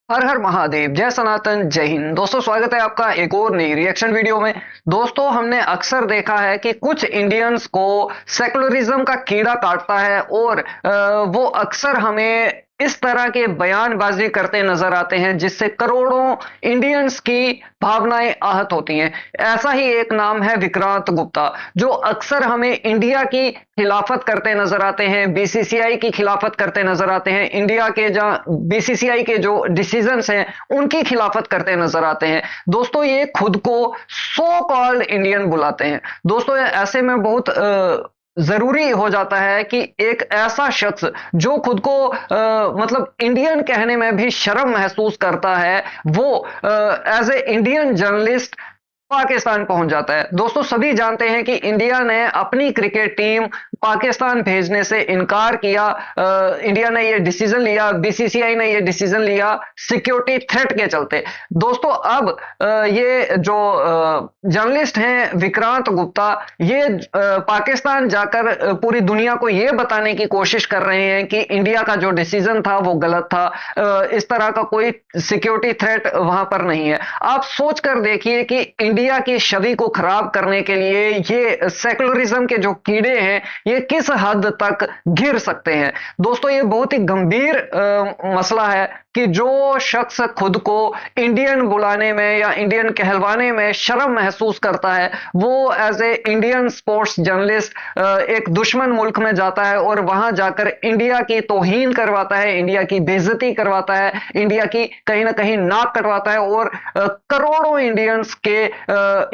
हर हर महादेव, जय सनातन, जय हिंद। दोस्तों, स्वागत है आपका एक और नई रिएक्शन वीडियो में। दोस्तों, हमने अक्सर देखा है कि कुछ इंडियंस को सेकुलरिज्म का कीड़ा काटता है और वो अक्सर हमें इस तरह के बयानबाजी करते नजर आते हैं जिससे करोड़ों इंडियंस की भावनाएं आहत होती हैं। ऐसा ही एक नाम है विक्रांत गुप्ता, जो अक्सर हमें इंडिया की खिलाफत करते नजर आते हैं, बीसीसीआई की खिलाफत करते नजर आते हैं, इंडिया के जहां बीसीसीआई के जो डिसीजंस हैं उनकी खिलाफत करते नजर आते हैं। दोस्तों, ये खुद को सो कॉल्ड इंडियन बुलाते हैं। दोस्तों, ऐसे में बहुत जरूरी हो जाता है कि एक ऐसा शख्स जो खुद को मतलब इंडियन कहने में भी शर्म महसूस करता है, वो as a Indian journalist Pakistan पहुंच जाता है। दोस्तों, सभी जानते हैं कि इंडिया ने अपनी क्रिकेट टीम पाकिस्तान भेजने से इनकार किया। इंडिया ने यह डिसीजन लिया, बीसीसीआई ने यह डिसीजन लिया सिक्योरिटी थ्रेट के चलते। दोस्तों, अब ये जो जर्नलिस्ट हैं विक्रांत गुप्ता, ये पाकिस्तान जाकर पूरी दुनिया को यह बताने की कोशिश कर रहे हैं कि इंडिया का जो डिसीजन था वो गलत था, इस तरह का कोई सिक्योरिटी थ्रेट वहां पर नहीं है। आप सोच कर देखिए कि इंडिया की छवि को खराब करने के लिए ये सेकुलरिज्म के जो कीड़े हैं ये किस हद तक घिर सकते हैं। दोस्तों, ये बहुत ही गंभीर मसला है कि जो शख्स खुद को इंडियन बुलाने में या इंडियन कहलवाने में शर्म महसूस करता है, वो as a Indian sports journalist एक दुश्मन मुल्क में जाता है और वहां जाकर इंडिया की तौहीन करवाता है, इंडिया की बेइज्जती करवाता है, इंडिया की कहीं ना कहीं नाक कटवाता है और करोड़ों इंडियंस के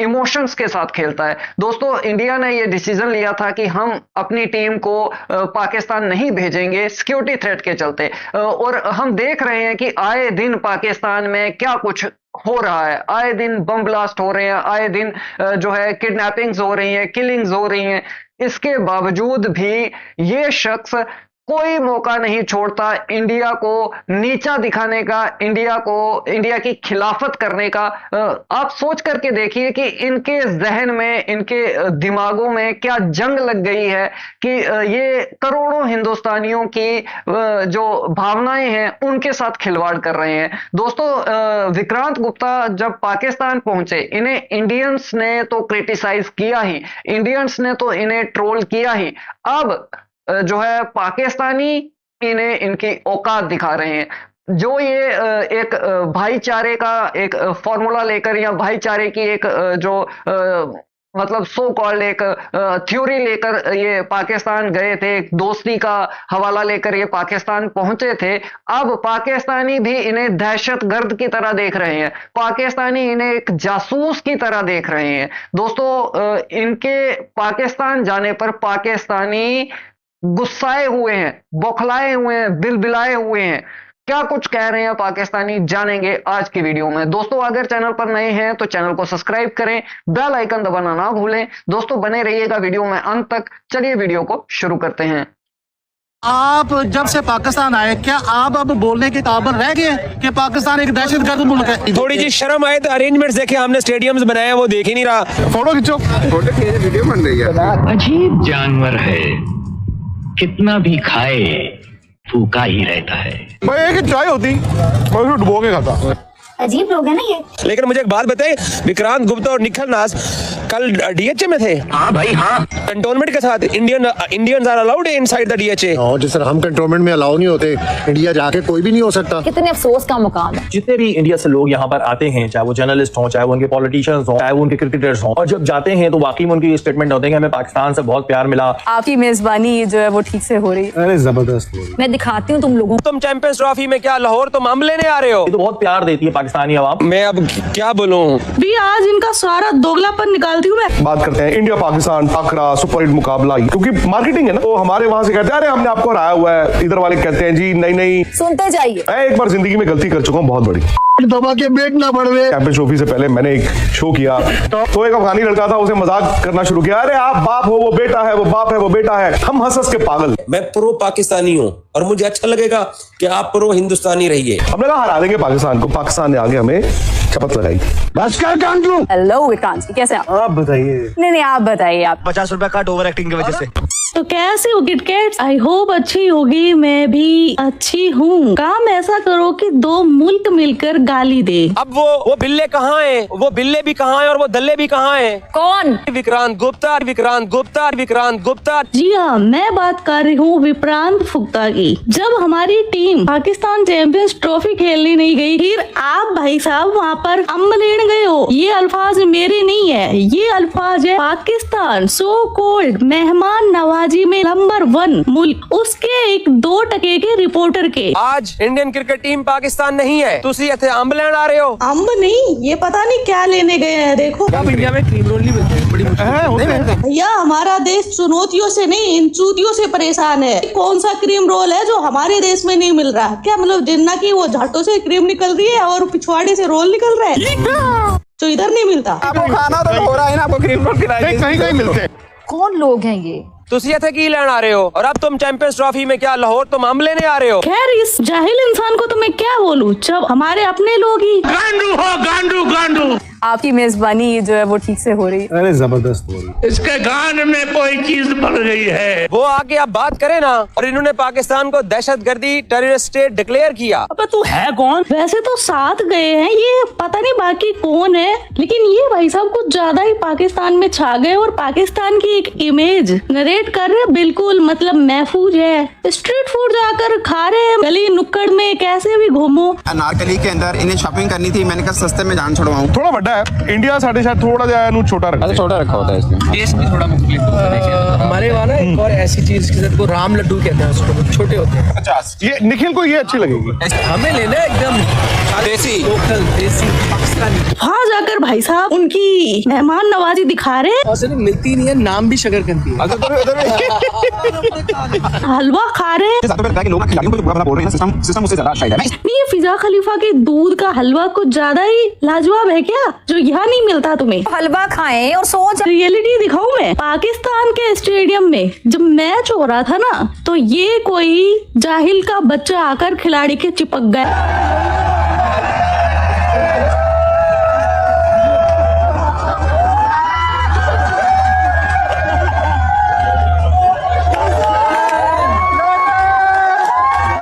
इमोशंस के साथ खेलता है। दोस्तों, इंडिया ने यह डिसीजन लिया था कि हम अपनी टीम को पाकिस्तान नहीं भेजेंगे सिक्योरिटी थ्रेट के चलते, और हम देख रहे हैं कि आए दिन पाकिस्तान में क्या कुछ हो रहा है। आए दिन बम ब्लास्ट हो रहे हैं, आए दिन जो है किडनैपिंग्स हो रही हैं, किलिंग्स हो रही हैं। इसके बावजूद भी ये शख्स कोई मौका नहीं छोड़ता इंडिया को नीचा दिखाने का, इंडिया की खिलाफत करने का। आप सोच करके देखिए कि इनके जहन में, इनके दिमागों में क्या जंग लग गई है कि ये करोड़ों हिंदुस्तानियों की जो भावनाएं हैं उनके साथ खिलवाड़ कर रहे हैं। दोस्तों, विक्रांत गुप्ता जब पाकिस्तान पहुंचे, इन्हें इंडियंस ने तो क्रिटिसाइज किया ही, इंडियंस ने तो इन्हें ट्रोल किया ही। अब जो है पाकिस्तानी इन्हें इनकी औकात दिखा रहे हैं। जो ये एक भाईचारे का एक फॉर्मूला लेकर या भाईचारे की एक जो मतलब सो कॉल्ड एक थ्योरी लेकर ये पाकिस्तान गए थे, एक दोस्ती का हवाला लेकर ये पाकिस्तान पहुंचे थे, अब पाकिस्तानी भी इन्हें दहशतगर्द की तरह देख रहे हैं, पाकिस्तानी इन्हें एक जासूस की तरह देख रहे हैं। दोस्तों, इनके पाकिस्तान जाने पर पाकिस्तानी गुस्साए हुए हैं, बौखलाए हुए हैं, बिलबिलाए हुए हैं। क्या कुछ कह रहे हैं पाकिस्तानी, जानेंगे आज की वीडियो में। दोस्तों, अगर चैनल पर नए हैं तो चैनल को सब्सक्राइब करें, बेल आइकन दबाना ना भूलें। दोस्तों, बने रहिएगा वीडियो में अंत तक। चलिए वीडियो को शुरू करते हैं। आप जब से पाकिस्तान आए, क्या आप अब बोलने के काबिल रह गए कि पाकिस्तान एक दहशतगर्द मुल्क है? थोड़ी जी शर्म आए तो अरेंजमेंट्स देखे, हमने स्टेडियम्स बनाए हैं, वो देख ही नहीं रहा। फोटो खींचो, फोटो खींचे, वीडियो बन रही है। अजीब जानवर है, कितना भी खाए भूखा ही रहता है। भाई एक चाय होती और उसको डुबो के खाता। अजीब लोग है ना ये। लेकिन मुझे एक बात बताइए, विक्रांत गुप्ता और निखिल नाज कल डीएचए में थे। हाँ भाई हाँ। कंटोनमेंट के साथ Indians are allowed inside the DHA. और जिस तरह हम कंटोनमेंट में अलाउ नहीं होते, इंडिया जाके कोई भी नहीं हो सकता। कितने अफसोस का मुकाम है। जितने भी इंडिया से लोग यहाँ पर आते हैं, चाहे वो जर्नलिस्ट हों, चाहे वो उनके पॉलिटिशियंस हों, चाहे वो उनके क्रिकेटर्स हों, और जब जाते हैं तो वाकई में उनकी स्टेटमेंट होते हैं कि हमें पाकिस्तान से बहुत प्यार मिला। आपकी मेजबानी जो है वो ठीक से हो रही है। अरे जबरदस्त। मैं दिखाती हूँ तुम लोगों तुम चैंपियंस ट्रॉफी में क्या लाहौर तुम हम लेने आ रहे हो? ये तो बहुत प्यार देती है पाकिस्तानी अवाम। मैं अब क्या बोलूं? भी आज इनका सारा दोगलापन निकालती हूँ मैं। बात करते हैं इंडिया पाकिस्तान आखरा सुपर हिट मुकाबला, क्योंकि मार्केटिंग है ना, तो हमारे वहां से कहते हैं अरे हमने आपको हराया हुआ है, इधर वाले कहते हैं जी नहीं नहीं। सुनते जाइए। मैं एक बार जिंदगी में गलती कर चुका हूँ बहुत बड़ी। दबा के ब्रेक ना पड़वे। चैंपियंस ट्रॉफी से पहले मैंने एक शो किया, तो एक अफगानी लड़का था, उसे मजाक करना शुरू किया, अरे आप बाप हो वो बेटा है, वो बाप है वो बेटा है। हम हंस हंस के पागल। मैं प्रो पाकिस्तानी हूँ और मुझे अच्छा लगेगा कि आप प्रो हिंदुस्तानी रहिए। हमने कहा हरा देंगे पाकिस्तान को, पाकिस्तान ने आगे हमें शपथ लगाई। बस कर कांड लो। हेलो विक्रांत जी, कैसे आप? आप बताइए। नहीं आप बताइए। आप 50 रुपए काट ओवर एक्टिंग की वजह से। तो कैसे हो किटकैट्स? आई होप अच्छी होगी, मैं भी अच्छी हूँ। काम ऐसा करो कि दो मुल्क मिलकर गाली दे। अब वो बिल्ले कहाँ हैं? वो बिल्ले भी कहाँ हैं और वो दल्ले भी कहाँ हैं? कौन? विक्रांत गुप्ता, विक्रांत गुप्ता, विक्रांत गुप्ता। जी हाँ, मैं बात कर रही हूँ विक्रांत गुप्ता की। जब हमारी टीम पाकिस्तान चैंपियंस ट्रॉफी खेलने नहीं गई, फिर आप भाई साहब वहाँ पर अम्ब लेने गए हो। ये अल्फाज मेरे नहीं है, ये अल्फाज है पाकिस्तान सो कॉल्ड मेहमान नवाजी में नंबर 1 मुल्क, उसके एक 2% के रिपोर्टर के। आज इंडियन क्रिकेट टीम पाकिस्तान नहीं है, तुसी इथे अंब लेने आ रहे हो? अम्ब नहीं, ये पता नहीं क्या लेने गए हैं। देखो इंडिया में क्रीम रोल नहीं मिलते, बड़ी मुश्किल। भैया, हमारा देश चुनौतियों से नहीं, इन चूतियों से परेशान है। कौन सा क्रीम रोल है जो हमारे देश में नहीं मिल रहा? क्या मतलब जिन्ना की वो झाटों से क्रीम निकल रही है और पिछवाड़े से रोल निकल रहा है, जो इधर नहीं मिलता। आपको खाना तो हो रहा है ना, आपको क्रीम रोल खिलाएंगे। कहीं कहीं मिलते। कौन लोग हैं ये? तुसी इथे की लेने आ रहे हो? और अब तुम चैंपियंस ट्रॉफी में क्या लाहौर तुम अंब लेने आ रहे हो? खैर, इस जाहिल इंसान को तो मैं क्या बोलूं, जब हमारे अपने लोग ही आपकी मेजबानी ये जो है वो ठीक से हो रही है। अरे जबरदस्त हो रही। इसके गान में कोई चीज बढ़ गई है। वो आके अब बात करे ना। और इन्होंने पाकिस्तान को दहशतगर्दी टेररिस्ट स्टेट डिक्लेयर किया। अब तू है कौन? वैसे तो साथ गए हैं, ये पता नहीं बाकी कौन है, लेकिन ये भाई साहब कुछ ज्यादा ही पाकिस्तान में छा गए और पाकिस्तान की एक इमेज नरेट कर रहे हैं, बिल्कुल मतलब महफूज है। स्ट्रीट फूड जाकर खा रहे हैं, गली नुक्कड़ में कैसे भी घूमो। अनारकली के अंदर इन्हें शॉपिंग करनी थी, मैंने कहा सस्ते में जान छुड़वाऊं। थोड़ा बड़ा है इंडिया, साढ़े शायद थोड़ा जा छोटा रखा, छोटा रखा होता है इसमें। टेस्ट भी थोड़ा मुख्तलिफ होता है। हमारे वहाँ ना एक और ऐसी चीज को राम लड्डू कहते हैं, उसको छोटे होते हैं। 50। ये निखिल को ये अच्छी लगेगी। हमें लेना है एकदम देसी, लोकल देसी पाकिस्तानी। वहाँ जाकर भाई साहब उनकी मेहमान नवाजी दिखा रहे हैं। असल में मिलती नहीं है, नाम भी शकरकंदी है। हलवा खा रहे हैं। लोग खिलाड़ियों को बुरा बोल रहे हैं, सिस्टम उससे ज्यादा शायद है। ये फिजा खलीफा के दूध का हलवा कुछ ज्यादा ही लाजवाब है क्या, जो यहाँ नहीं मिलता तुम्हें? हलवा खाएं और सोच। रियलिटी दिखाऊं मैं। पाकिस्तान के स्टेडियम में जब मैच हो रहा था ना, तो ये कोई जाहिल का बच्चा आकर खिलाड़ी के चिपक गया।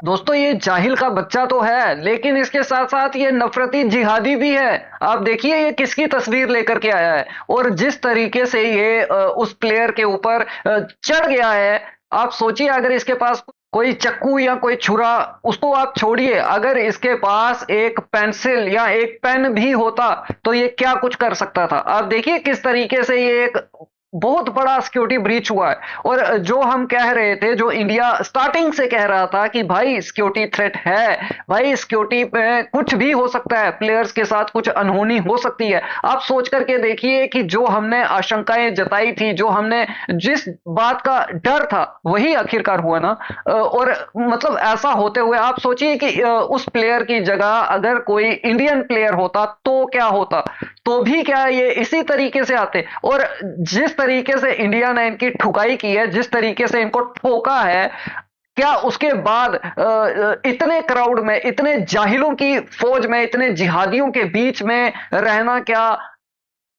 दोस्तों, ये जाहिल का बच्चा तो है, लेकिन इसके साथ साथ ये नफरती जिहादी भी है। आप देखिए ये किसकी तस्वीर लेकर के आया है और जिस तरीके से ये उस प्लेयर के ऊपर चढ़ गया है। आप सोचिए, अगर इसके पास कोई चक्कू या कोई छुरा, उसको आप छोड़िए, अगर इसके पास एक पेंसिल या एक पेन भी होता तो ये क्या कुछ कर सकता था। आप देखिए किस तरीके से ये एक बहुत बड़ा सिक्योरिटी ब्रीच हुआ है। और जो हम कह रहे थे, जो इंडिया स्टार्टिंग से कह रहा था कि भाई सिक्योरिटी थ्रेट है, भाई सिक्योरिटी में कुछ भी हो सकता है, प्लेयर्स के साथ कुछ अनहोनी हो सकती है। आप सोच करके देखिए कि जो हमने आशंकाएं जताई थी, जो हमने जिस बात का डर था, वही आखिरकार हुआ ना। और मतलब ऐसा होते हुए आप सोचिए कि उस प्लेयर की जगह अगर कोई इंडियन प्लेयर होता तो क्या होता, तो भी क्या ये इसी तरीके से आते। और जिस तरीके से इंडिया ने इनकी ठुकाई की है, जिस तरीके से इनको ठोका है, क्या उसके बाद इतने क्राउड में, इतने जाहिलों की फौज में, इतने जिहादियों के बीच में रहना क्या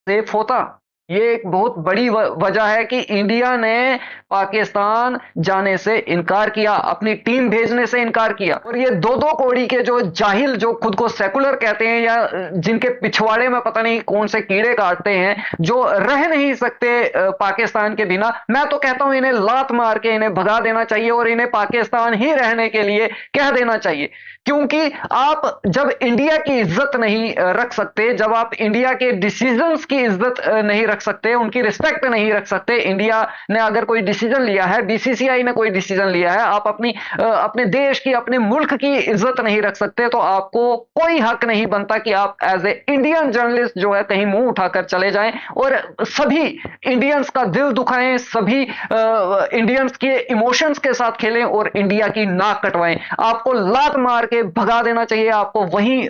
सेफ होता? ये एक बहुत बड़ी वजह है कि इंडिया ने पाकिस्तान जाने से इनकार किया, अपनी टीम भेजने से इनकार किया। और ये दो कौड़ी के जो जाहिल, जो खुद को सेकुलर कहते हैं या जिनके पिछवाड़े में पता नहीं कौन से कीड़े काटते हैं, जो रह नहीं सकते पाकिस्तान के बिना, मैं तो कहता हूं इन्हें लात मार के इन्हें भगा देना चाहिए और इन्हें पाकिस्तान ही रहने के लिए कह देना चाहिए। क्योंकि आप जब इंडिया की इज्जत नहीं रख सकते, जब आप इंडिया के डिसीजंस की इज्जत नहीं रख सकते, उनकी रिस्पेक्ट नहीं रख सकते, इंडिया ने अगर कोई डिसीजन लिया है, बीसीसीआई ने कोई डिसीजन लिया है, आप अपने देश की, अपने मुल्क की इज्जत नहीं रख सकते, तो आपको कोई हक नहीं बनता कि आप एज ए इंडियन जर्नलिस्ट जो है कहीं मुंह उठाकर चले जाएं और सभी इंडियंस का दिल दुखाएं, सभी इंडियंस के इमोशंस के साथ खेलें और इंडिया की नाक कटवाएं। आपको लात मार के भगा देना चाहिए, आपको वहीं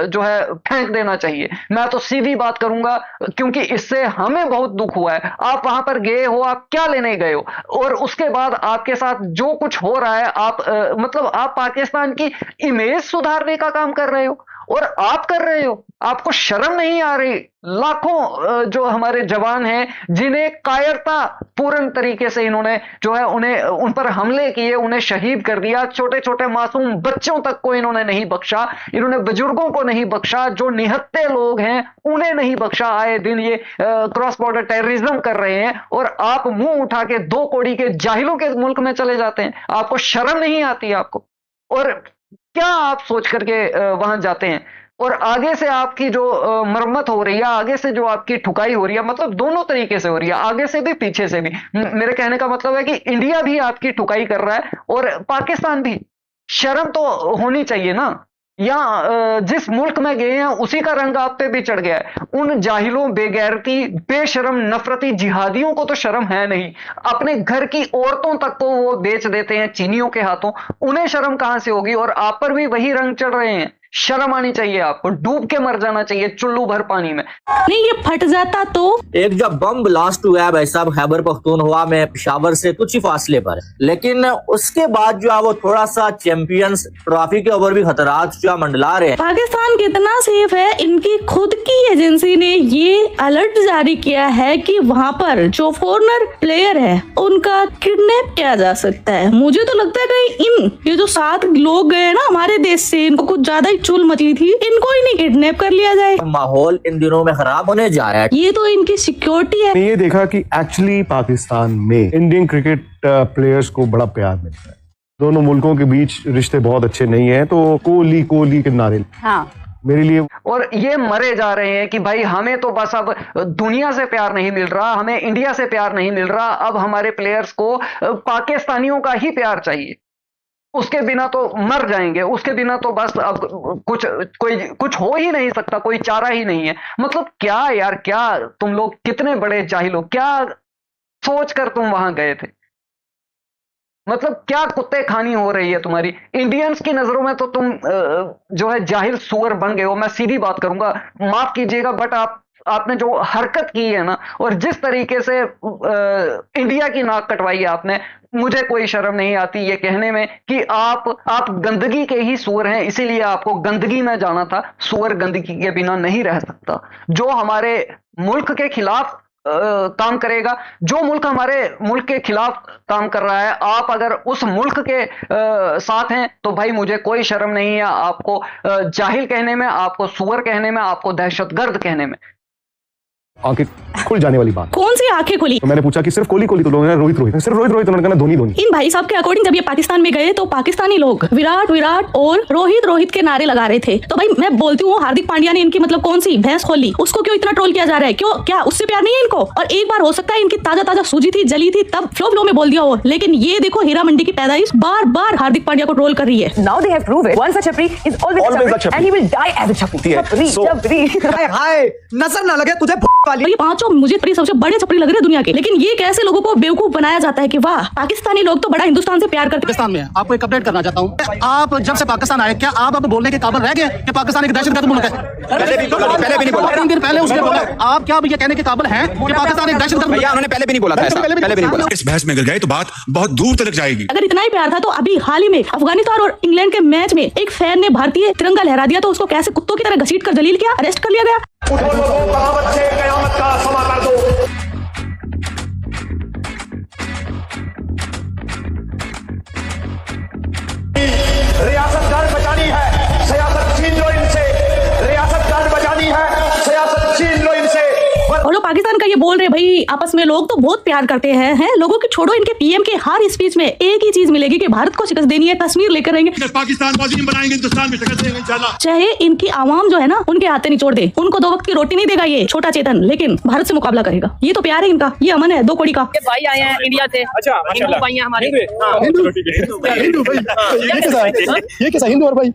जो है फेंक देना चाहिए। मैं तो सीधी बात करूंगा, क्योंकि इससे हमें बहुत दुख हुआ है। आप वहां पर गए हो, आप क्या लेने गए हो, और उसके बाद आपके साथ जो कुछ हो रहा है, आप मतलब आप पाकिस्तान की इमेज सुधारने का काम कर रहे हो और आप कर रहे हो, आपको शर्म नहीं आ रही? लाखों जो हमारे जवान हैं जिन्हें कायरता पूर्ण तरीके से इन्होंने जो है उन पर हमले किए, उन्हें शहीद कर दिया, छोटे छोटे मासूम बच्चों तक को इन्होंने नहीं बख्शा, इन्होंने बुजुर्गों को नहीं बख्शा, जो निहत्थे लोग हैं उन्हें नहीं बख्शा। आए दिन ये क्रॉस बॉर्डर टेररिज्म कर रहे हैं और आप मुंह उठा के 2 कौड़ी के जाहिलों के मुल्क में चले जाते हैं। आपको शर्म नहीं आती आपको? और क्या आप सोच करके वहां जाते हैं? और आगे से आपकी जो मरम्मत हो रही है, आगे से जो आपकी ठुकाई हो रही है, मतलब दोनों तरीके से हो रही है, आगे से भी पीछे से भी। मेरे कहने का मतलब है कि इंडिया भी आपकी ठुकाई कर रहा है और पाकिस्तान भी। शर्म तो होनी चाहिए ना। या जिस मुल्क में गए हैं उसी का रंग आप पे भी चढ़ गया है। उन जाहिलों, बेगैरती, बेशरम, नफरती जिहादियों को तो शर्म है नहीं। अपने घर की औरतों तक को वो बेच देते हैं चीनियों के हाथों, उन्हें शर्म कहां से होगी? और आप पर भी वही रंग चढ़ रहे हैं। शर्म आनी चाहिए आपको, डूब के मर जाना चाहिए चुल्लू भर पानी में। नहीं, ये फट जाता तो। एक जब बम ब्लास्ट हुआ है भाई साहब खैबर पख्तूनख्वा में, पेशावर से कुछ ही फासले पर, लेकिन उसके बाद जो है वो थोड़ा सा चैंपियंस ट्रॉफी के ऊपर भी खतरात जो मंडला रहे हैं। पाकिस्तान कितना सेफ है, इनकी खुद की एजेंसी ने ये अलर्ट जारी किया है कि वहाँ पर जो फॉरेनर प्लेयर है उनका किडनैप किया जा सकता है। मुझे तो लगता है कि ये जो 7 लोग गए ना हमारे देश से, इनको कुछ ज्यादा ही चुल मची थी, इनको ही नहीं किडनैप कर लिया जाए। माहौल इन दिनों में खराब होने जा रहा है। ये तो इनकी सिक्योरिटी है। ये देखा कि एक्चुअली पाकिस्तान में इंडियन क्रिकेट प्लेयर्स को बड़ा प्यार मिलता है। दोनों मुल्कों के बीच रिश्ते बहुत अच्छे नहीं है, तो कोहली कोहली के नारे मेरे लिए। और ये मरे जा रहे हैं कि भाई हमें तो बस अब दुनिया से प्यार नहीं मिल रहा, हमें इंडिया से प्यार नहीं मिल रहा, अब हमारे प्लेयर्स को पाकिस्तानियों का ही प्यार चाहिए। उसके बिना तो मर जाएंगे, उसके बिना तो बस अब कुछ हो ही नहीं सकता, कोई चारा ही नहीं है। मतलब क्या यार, क्या तुम लोग कितने बड़े जाहिल हो? क्या सोच कर तुम वहां गए थे? मतलब क्या कुत्ते खानी हो रही है तुम्हारी? इंडियंस की नजरों में तो तुम जो है जाहिल सुअर बन गए हो। मैं सीधी बात करूंगा, माफ कीजिएगा, बट आपने जो हरकत की है ना, और जिस तरीके से इंडिया की नाक कटवाई है आपने, मुझे कोई शर्म नहीं आती ये कहने में कि आप गंदगी के ही सुअर हैं, इसीलिए आपको गंदगी में जाना था। सुअर गंदगी के बिना नहीं रह सकता। जो हमारे मुल्क के खिलाफ काम करेगा, जो मुल्क हमारे मुल्क के खिलाफ काम कर रहा है, आप अगर उस मुल्क के साथ हैं तो भाई मुझे कोई शर्म नहीं है आपको जाहिल कहने में, आपको सुअर कहने में, आपको दहशतगर्द कहने में। आंखें खुल जाने वाली बात। कौन सी आंखें खुली? तो मैंने पूछा कि सिर्फ कोहली कोहली, तो लोगों ने रोहित रोहित, सिर्फ रोहित रोहित, उन्होंने कहा धोनी धोनी। इन भाई साहब के अकॉर्डिंग जब ये पाकिस्तान में गए तो पाकिस्तानी लोग विराट विराट और रोहित रोहित के नारे लगा रहे थे। तो भाई मैं बोलती हूँ, हार्दिक पांड्या ने इनकी मतलब कौन सी भैंस खोली, उसको क्यों इतना ट्रोल किया जा रहा है? क्यों, क्या उससे प्यार नहीं है इनको? और एक बार हो सकता है इनकी ताजा ताजा सूजी थी, जली थी, तब फ्लो में बोल दिया हो, लेकिन ये देखो हीरा मंडी की पैदाइश बार बार हार्दिक पांड्या को ट्रोल कर रही है। Now they have proved it. Once a chapri is always a chapri, and he will die as a chapri. Chapri. हाय नजर ना लगे तुझे वाली। ये पांचों मुझे सबसे बड़े छपरी लग रहे हैं दुनिया के, लेकिन ये कैसे लोगों को बेवकूफ बनाया जाता है कि वाह पाकिस्तानी लोग तो बड़ा हिंदुस्तान से प्यार करते हैं। पाकिस्तान में आपको एक अपडेट करना चाहता हूँ, आप जब से पाकिस्तान आए, क्या आप अब बोलने के काबिल रह गए कि पाकिस्तान एक दहशतगर्द मुल्क है? पहले भी नहीं बोला। 3 दिन पहले उसने बोला। आप क्या ये कहने के काबिल हैं कि पाकिस्तान एक दहशतगर्द मुल्क है? उन्होंने पहले भी नहीं बोला था ऐसा, पहले भी नहीं बोला। इस बहस में अगर गए तो बात बहुत दूर तक जाएगी। अगर इतना ही प्यार था तो अभी हाल ही में अफगानिस्तान और इंग्लैंड के मैच में एक फैन ने भारतीय तिरंगा लहरा दिया, तो उसको कैसे कुत्तों की तरह घसीट कर जलील किया, अरेस्ट कर लिया गया। रियासत गार्ड बचानी है, सियासत छीन लो इनसे। रियासत गार्ड बचानी है, सियासत छीन लो इनसे। और लोग पाकिस्तान का ये बोल रहे भाई आपस में लोग तो बहुत प्यार करते हैं लोगों की छोड़ो, इनके पीएम के हर स्पीच में एक ही चीज मिलेगी कि भारत को शिकस्त देनी है, कश्मीर लेकर आएंगे, पाकिस्तान को अजीम बनाएंगे, हिंदुस्तान में शिकस्त देंगे इंशाल्लाह। चाहे इनकी आवाम जो है ना उनके हाथे नहीं छोड़ दे, उनको 2 वक्त की रोटी नहीं देगा ये छोटा चेतन, लेकिन भारत से मुकाबला करेगा। ये तो प्यार है इनका, ये अमन है 2 कौड़ी का। भाई आए हैं इंडिया से। अच्छा हिंदू भाई हैं हमारे। ये कैसा हिंदू और भाई?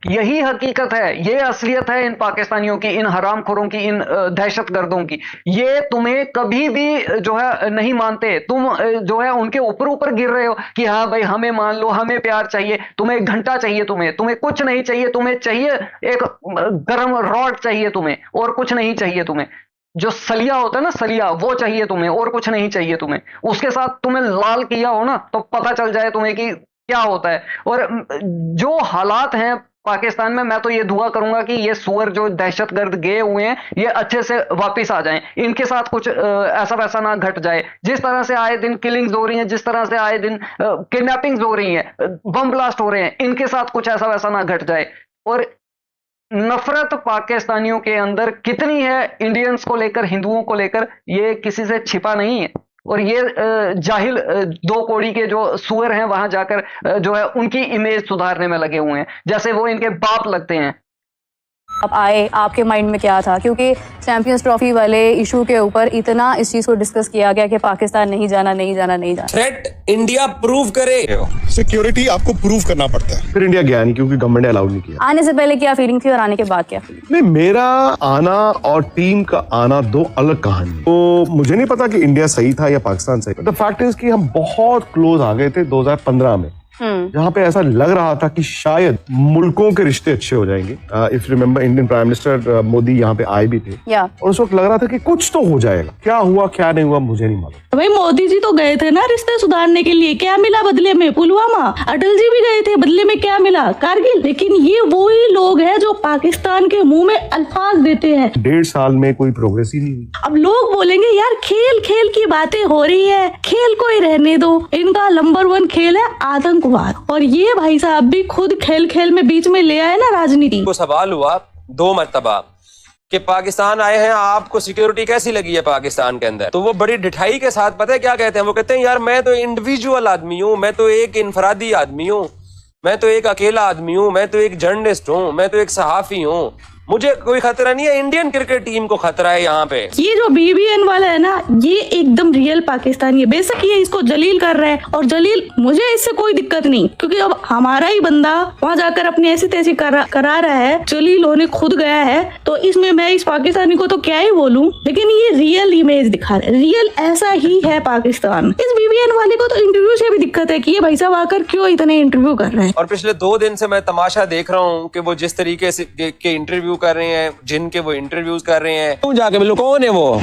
यही हकीकत है, ये असलियत है इन पाकिस्तानियों की, इन हरामखोरों की, इन दहशतगर्दों की। ये तुम्हें कभी भी जो है नहीं मानते, तुम जो है उनके ऊपर गिर रहे हो कि हाँ भाई हमें मान लो, हमें प्यार चाहिए, तुम्हें 1 घंटा चाहिए, तुम्हें कुछ नहीं चाहिए, तुम्हें चाहिए एक गर्म रॉड चाहिए तुम्हें, और कुछ नहीं चाहिए तुम्हें। जो सलिया होता है ना, सलिया, वो चाहिए तुम्हें, और कुछ नहीं चाहिए तुम्हें। उसके साथ तुम्हें लाल किया हो ना तो पता चल जाए तुम्हें कि क्या होता है। और जो हालात हैं पाकिस्तान में। मैं तो ये दुआ करूंगा कि ये सुअर जो दहशतगर्द गए हुए हैं ये अच्छे से वापस आ जाएं, इनके साथ कुछ ऐसा वैसा ना घट जाए। जिस तरह से आए दिन किलिंग्स हो रही हैं, जिस तरह से आए दिन किडनैपिंग्स हो रही हैं, बम ब्लास्ट हो रहे हैं, इनके साथ कुछ ऐसा वैसा ना घट जाए। और नफरत पाकिस्तानियों के अंदर कितनी है इंडियंस को लेकर, हिंदुओं को लेकर, ये किसी से छिपा नहीं है। और ये जाहिल दो कौड़ी के जो सुअर हैं वहां जाकर जो है उनकी इमेज सुधारने में लगे हुए हैं, जैसे वो इनके बाप लगते हैं। आप आए, आपके माइंड में क्या था? क्योंकि चैंपियंस ट्रॉफी वाले इशू के ऊपर इतना इस चीज को डिस्कस किया गया कि पाकिस्तान नहीं जाना, नहीं जाना, नहीं जाना। थ्रेट इंडिया प्रूव करे, सिक्योरिटी आपको प्रूव करना पड़ता है। फिर इंडिया गया नहीं क्योंकि गवर्नमेंट ने अलाउ नहीं किया। आने से पहले क्या फीलिंग थी और आने के बाद क्या फीलिंग? नहीं, मेरा आना और टीम का आना दो अलग कहानी है। तो मुझे नहीं पता कि इंडिया सही था या पाकिस्तान सही। द फैक्ट इज कि हम बहुत क्लोज आ गए थे 2015 में, जहां पे ऐसा लग रहा था कि शायद मुल्कों के रिश्ते अच्छे हो जाएंगे। If remember, Indian prime minister Modi यहाँ पे आए भी थे और उस वक्त लग रहा था कि कुछ तो हो जाएगा। क्या हुआ क्या नहीं हुआ मुझे नहीं मालूम। भाई मोदी जी तो गए थे ना रिश्ते सुधारने के लिए, क्या मिला बदले में? पुलवामा। अटल जी भी गए थे, बदले में क्या मिला? कारगिल। लेकिन ये वही लोग हैं जो पाकिस्तान के मुंह में अल्फाज देते हैं। 1.5 साल में कोई प्रोग्रेस ही नहीं हुई। अब लोग बोलेंगे यार खेल खेल की बातें हो रही है, खेल को ही रहने दो, इनका नंबर 1 खेल है आतंकवाद। और ये भाई साहब भी खुद खेल खेल में बीच में ले आए ना राजनीति। को सवाल हुआ 2 मरतबा कि पाकिस्तान आए हैं, आपको सिक्योरिटी कैसी लगी है पाकिस्तान के अंदर? तो वो बड़ी ढिठाई के साथ पता है क्या कहते हैं? वो कहते हैं यार मैं तो इंडिविजुअल आदमी हूँ, मैं तो एक इनफरादी आदमी हूँ, मैं तो एक अकेला आदमी हूँ, मैं तो एक जर्नलिस्ट हूँ, मैं तो एक सहाफी हूँ, मुझे कोई खतरा नहीं है, इंडियन क्रिकेट टीम को खतरा है यहाँ पे। ये जो BBN वाला है ना, ये एकदम रियल पाकिस्तानी है। बेशक ये इसको जलील कर रहा है, और जलील मुझे इससे कोई दिक्कत नहीं, क्योंकि अब हमारा ही बंदा वहाँ जाकर अपनी ऐसी तैसी करा रहा है, जलील होने खुद गया है, तो इसमें मैं इस पाकिस्तानी को तो क्या ही बोलूं। लेकिन ये रियल इमेज दिखा रहा है, रियल ऐसा ही है पाकिस्तान। इस BBN वाले को तो इंटरव्यू से भी दिक्कत है कि ये भाई साहब आकर क्यों इतने इंटरव्यू कर रहे हैं। और पिछले 2 दिन से मैं तमाशा देख रहा हूँ कि वो जिस तरीके से के इंटरव्यू कर रहे हैं, जिनके वो इंटरव्यूज कर रहे हैं, क्यों जाके मिलो? कौन है वो?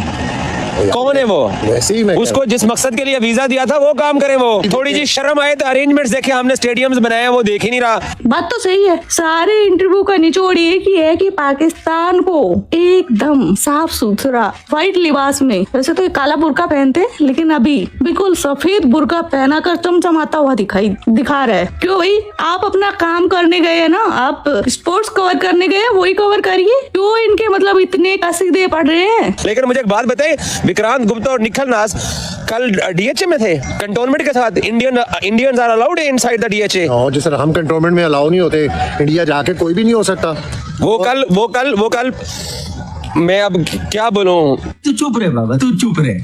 कौन है वो? वैसे ही मैं उसको जिस मकसद के लिए वीजा दिया था वो काम करे। वो थोड़ी सी शर्म आए तो अरेंजमेंट्स देखे, हमने स्टेडियम्स बनाए हैं, वो देख ही नहीं रहा। बात तो सही है। सारे इंटरव्यू का निचोड़ एक ही है कि पाकिस्तान को एकदम साफ सुथरा व्हाइट लिबास में, वैसे तो ये काला बुर्का पहनते हैं, लेकिन अभी बिल्कुल सफेद बुर्का पहना कर चमचमाता हुआ दिखा रहा है। क्यों भाई? आप अपना काम करने गए हैं ना, आप स्पोर्ट्स कवर करने गए हैं, वही कवर करिए। क्यों इनके मतलब इतने कसीदे पड़ रहे हैं? लेकिन मुझे एक बात बताइए, विक्रांत गुप्ता और निखिल नास कल DHA में थे कंटोनमेंट के साथ। Indians are allowed inside the DHA। जी सर, हम कंटोनमेंट में अलाउ नहीं होते, इंडिया जाके कोई भी नहीं हो सकता। वो कल मैं अब क्या बोलूं? तू चुप रहे बाबा, तू चुप रहे।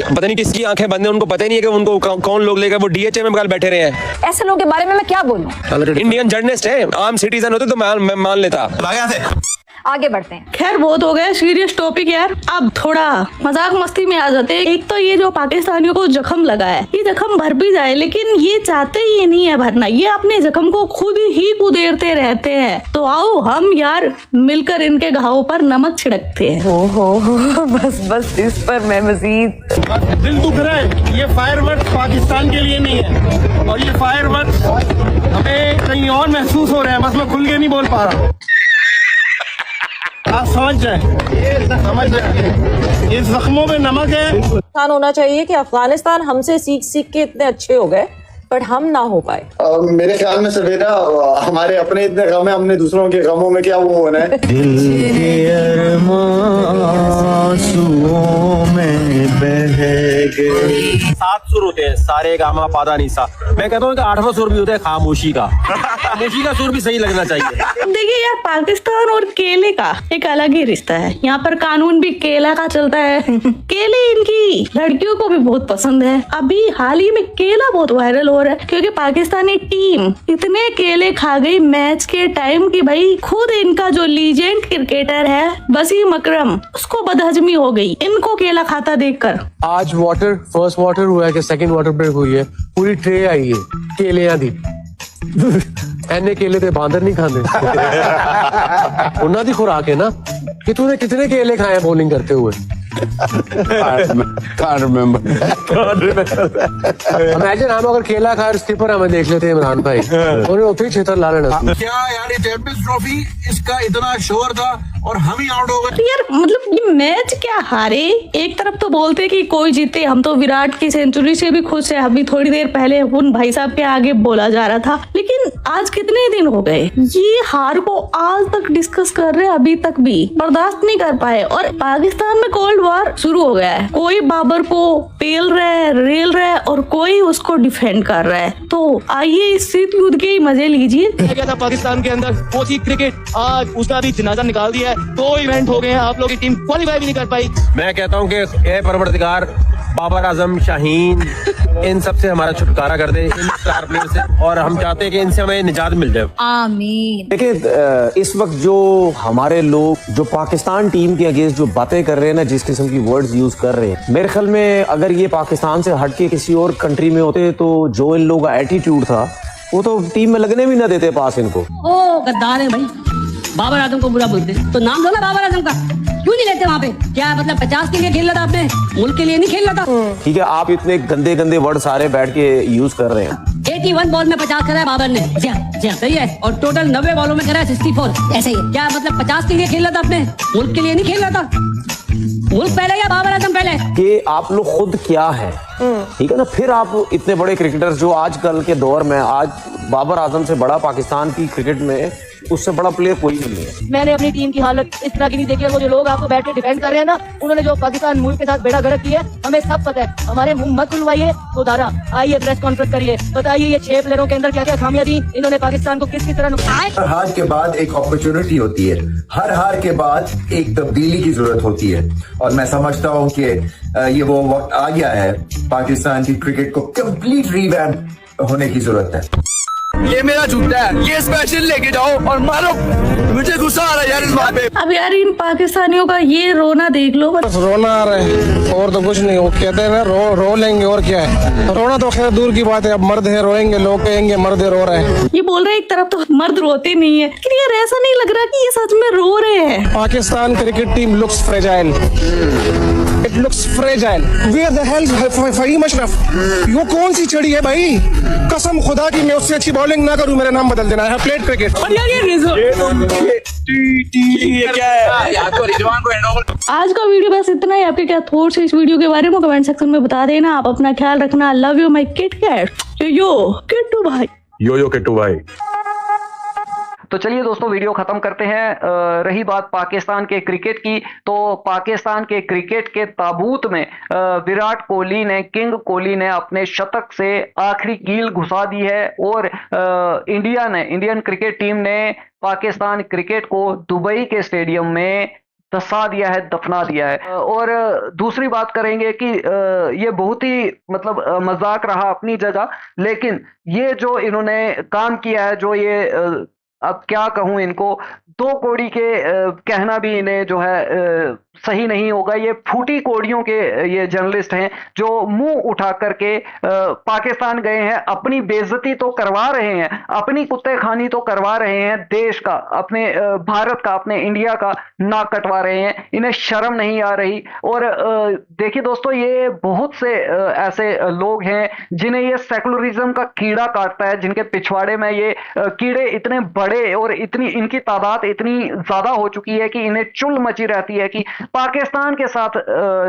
पता नहीं किसकी आंखें बंद है, उनको पता ही नहीं है कि उनको कौन लोग लेकर वो DHA में कल बैठे रहे हैं। ऐसे लोगों के बारे में मैं क्या बोलूं? इंडियन जर्नलिस्ट है, आम सिटीजन होते तो मैं मान लेता। आगे बढ़ते हैं। खैर बहुत हो गया सीरियस टॉपिक यार, अब थोड़ा मजाक मस्ती में आ जाते हैं। एक तो ये जो पाकिस्तानियों को जख्म लगा है, ये जख्म भर भी जाए, लेकिन ये चाहते ही नहीं है भरना, ये अपने जख्म को खुद ही कुदेरते रहते हैं। तो आओ हम यार मिलकर इनके घावों पर नमक छिड़कते हैं। हो बस इस पर मैं मजीद दिल दुख रहा है। ये फायरवर्क्स पाकिस्तान के लिए नहीं है, और ये फायरवर्क्स हमें कहीं और महसूस हो रहा है, बस मैं खुल के नहीं बोल पा रहा। आप समझ जाए, ये जख्मों में नमक है। होना चाहिए कि अफगानिस्तान हमसे सीख के इतने अच्छे हो गए, बट हम ना हो पाए। मेरे ख्याल में सवेरा हमारे अपने इतने गम है, हमने दूसरों के गमों में क्या वो होना है। दिल के अरमां में बह गए। 7 सुर होते हैं, सारे गामा पादा निसा। मैं कहता हूँ कि 8वां सुर भी होता है खामोशी का। खामोशी का सुर भी सही लगना चाहिए। देखिए यार, पाकिस्तान और केले का एक अलग ही रिश्ता है। यहाँ पर कानून भी केला का चलता है। केले इनकी लड़कियों को भी बहुत पसंद है। अभी हाल ही में केला बहुत वायरल हो रहा है, क्योंकि पाकिस्तानी टीम इतने केले खा गई मैच के टाइम कि भाई खुद इनका जो लीजेंड क्रिकेटर है वसीम अकरम, उसको बदहजमी हो गई इनको केला खाता देखकर। आज फर्स्ट वाटर हुआ है कि सेकंड वाटर ब्रेक हुई है, पूरी ट्रे आई है केलियां दी। एने केले ते बांदर नहीं खाते। उन्होंने खुराक है ना कि तूने कितने केले खाए बॉलिंग करते हुए। Can't remember. इमेजिन हम अगर केला खाए स्कीपर हमें देख लेते हैं इमरान भाई, उन्हें फिर छेतर ला लेना। क्या यानी चैंपियंस ट्रॉफी इसका इतना शोर था और हम ही आउट हो गए। यार मतलब ये मैच क्या हारे, एक तरफ तो बोलते कि कोई जीते, हम तो विराट की सेंचुरी से भी खुश है। अभी थोड़ी देर पहले उन भाई साहब के आगे बोला जा रहा था, लेकिन आज कितने दिन हो गए ये हार को आज तक डिस्कस कर रहे हैं, अभी तक भी बर्दाश्त नहीं कर पाए। और पाकिस्तान में कोल्ड वॉर शुरू हो गया है, कोई बाबर को पेल रहा है, रेल रहा है और कोई उसको डिफेंड कर रहा है। तो आइए इस शीत युद्ध के मजे लीजिए। क्या था पाकिस्तान के अंदर वो थी क्रिकेट, आज उसका भी जनाजा निकाल दिया है। 2 इवेंट हो गए हैं, आप लोग की टीम क्वालिफाई भी नहीं कर पाई। मैं कहता हूँ कि ए परवरदिगार, बाबर आजम, शाहीन, इन सब से हमारा छुटकारा कर दे, इन स्टार प्लेयर से, और हम चाहते हैं कि इनसे हमें निजात मिल जाए। आमीन। देखिए इस वक्त जो हमारे लोग जो पाकिस्तान टीम के अगेंस्ट जो बातें कर रहे हैं ना, जिस किस्म की वर्ड्स यूज कर रहे हैं, मेरे ख्याल में अगर ये पाकिस्तान से हटके किसी और कंट्री में होते तो जो इन लोगों का एटीट्यूड था वो तो टीम में लगने भी ना देते पास इनको। ओ गद्दार है भाई, बाबर आजम को बुरा बोलते तो नाम लो ना बाबर आजम का, क्यों नहीं लेते वहाँ पे? क्या मतलब 50 के लिए खेल रहा था आपने, मुल्क के लिए नहीं खेल रहा था? ठीक है, आप इतने गंदे गंदे वर्ड सारे बैठ के यूज कर रहे हैं। 81 बॉल में 50 करा है बाबर ने, जी सही है, और टोटल 90 बॉलों में करा है 64, ऐसे ही है। क्या मतलब 50 के लिए खेल रहा था आपने, मुल्क के लिए नहीं खेल रहा था? मुल्क पहले या बाबर आजम पहले? कि आप लोग खुद क्या है, ठीक है ना, फिर आप इतने बड़े क्रिकेटर्स जो आजकल के दौर में, आज बाबर आजम से बड़ा पाकिस्तान की क्रिकेट में उससे बड़ा प्लेयर कोई नहीं है। मैंने अपनी टीम की हालत इस तरह की नहीं देखी है। वो जो लोग आपको बैठ के डिफेंड कर रहे हैं ना, उन्होंने जो पाकिस्तान मुल्क के साथ बेड़ा गर्क किया है, हमें सब पता है। हमारे मुंह मत खुलवाइए, उदारा आइए प्रेस कॉन्फ्रेंस करिए, बताइए ये 6 प्लेयरों के अंदर क्या क्या खामियां थी, इन्होंने पाकिस्तान को किस तरह नुकसान। हार के बाद एक अपॉर्चुनिटी होती है, हर हार के बाद एक तब्दीली की जरूरत होती है, और मैं समझता हूँ कि ये वो वक्त आ गया है, पाकिस्तान की क्रिकेट को कंप्लीट रिवैम्प होने की जरूरत है। ये मेरा जूता है, ये स्पेशल लेके जाओ और मारो, मुझे गुस्सा आ रहा है यार इस बात पे। अब यार इन पाकिस्तानियों का ये रोना देख लो, बस रोना आ रहा है और तो कुछ नहीं। वो कहते हैं ना रो लेंगे, और क्या है, रोना तो खैर दूर की बात है, अब मर्द है रोएंगे, लोग कहेंगे मर्द रो रहे हैं। ये बोल रहे हैं एक तरफ तो मर्द रोते नहीं है, लेकिन यार ऐसा नहीं लग रहा कि ये सच में रो रहे हैं। Pakistan cricket team looks fragile, it looks fragile. Where the hell Fahim Ashraf, वो कौन सी चिड़ी है भाई, कसम खुदा की मैं उससे अच्छी बॉलिंग ना करूं, मेरा नाम बदल देना है प्लेट क्रिकेट। ये क्या है? आज का वीडियो बस इतना ही। आपके क्या थॉट्स है इस वीडियो के बारे में कमेंट सेक्शन में बता देना। आप अपना ख्याल रखना। Love you my Kit Kat. Yo Kittu भाई, यो किट्टू भाई। तो चलिए दोस्तों वीडियो खत्म करते हैं। रही बात पाकिस्तान के क्रिकेट की, तो पाकिस्तान के क्रिकेट के ताबूत में विराट कोहली ने, किंग कोहली ने अपने शतक से आखिरी कील घुसा दी है, और इंडियन क्रिकेट टीम ने पाकिस्तान क्रिकेट को दुबई के स्टेडियम में दफना दिया है, दफना दिया है। और दूसरी बात करेंगे कि ये बहुत ही मतलब मजाक रहा अपनी जगह, लेकिन ये जो इन्होंने काम किया है, जो ये अब क्या कहूं इनको, 2 कौड़ी के कहना भी इन्हें जो है सही नहीं होगा। ये फूटी कौड़ियों के ये जर्नलिस्ट हैं जो मुंह उठा करके पाकिस्तान गए हैं, अपनी बेइज्जती तो करवा रहे हैं, अपनी कुत्ते खानी तो करवा रहे हैं, देश का, अपने भारत का, अपने इंडिया का नाक कटवा रहे हैं, इन्हें शर्म नहीं आ रही। और देखिए दोस्तों, ये बहुत से ऐसे लोग हैं जिन्हें ये सेकुलरिज्म का कीड़ा काटता है, जिनके पिछवाड़े में ये कीड़े इतने बड़े और इतनी इनकी तादाद इतनी ज्यादा हो चुकी है कि इन्हें चुल मची रहती है कि पाकिस्तान के साथ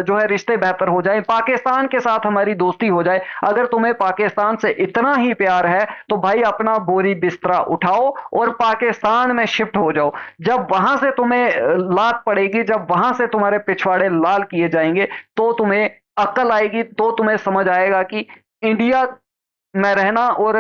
जो है रिश्ते बेहतर हो जाए, पाकिस्तान के साथ हमारी दोस्ती हो जाए। अगर तुम्हें पाकिस्तान से इतना ही प्यार है तो भाई अपना बोरी बिस्तरा उठाओ और पाकिस्तान में शिफ्ट हो जाओ। जब वहां से तुम्हें लात पड़ेगी, जब वहां से तुम्हारे पिछवाड़े लाल किए जाएंगे, तो तुम्हें अक्ल आएगी, तो तुम्हें समझ आएगा कि इंडिया में रहना और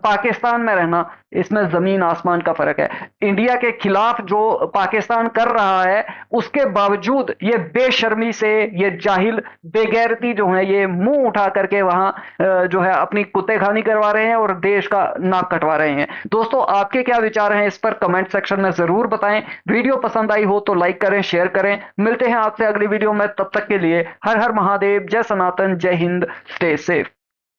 पाकिस्तान में रहना, इसमें जमीन आसमान का फर्क है। इंडिया के खिलाफ जो पाकिस्तान कर रहा है, उसके बावजूद ये बेशर्मी से ये जाहिल बेगैरती जो है, ये मुंह उठा करके वहां जो है अपनी कुत्तेखानी करवा रहे हैं और देश का नाक कटवा रहे हैं। दोस्तों, आपके क्या विचार हैं इस पर कमेंट सेक्शन में जरूर बताएं। वीडियो पसंद आई हो तो लाइक करें, शेयर करें। मिलते हैं आपसे अगली वीडियो में, तब तक के लिए हर हर महादेव, जय सनातन, जय हिंद, स्टे सेफ।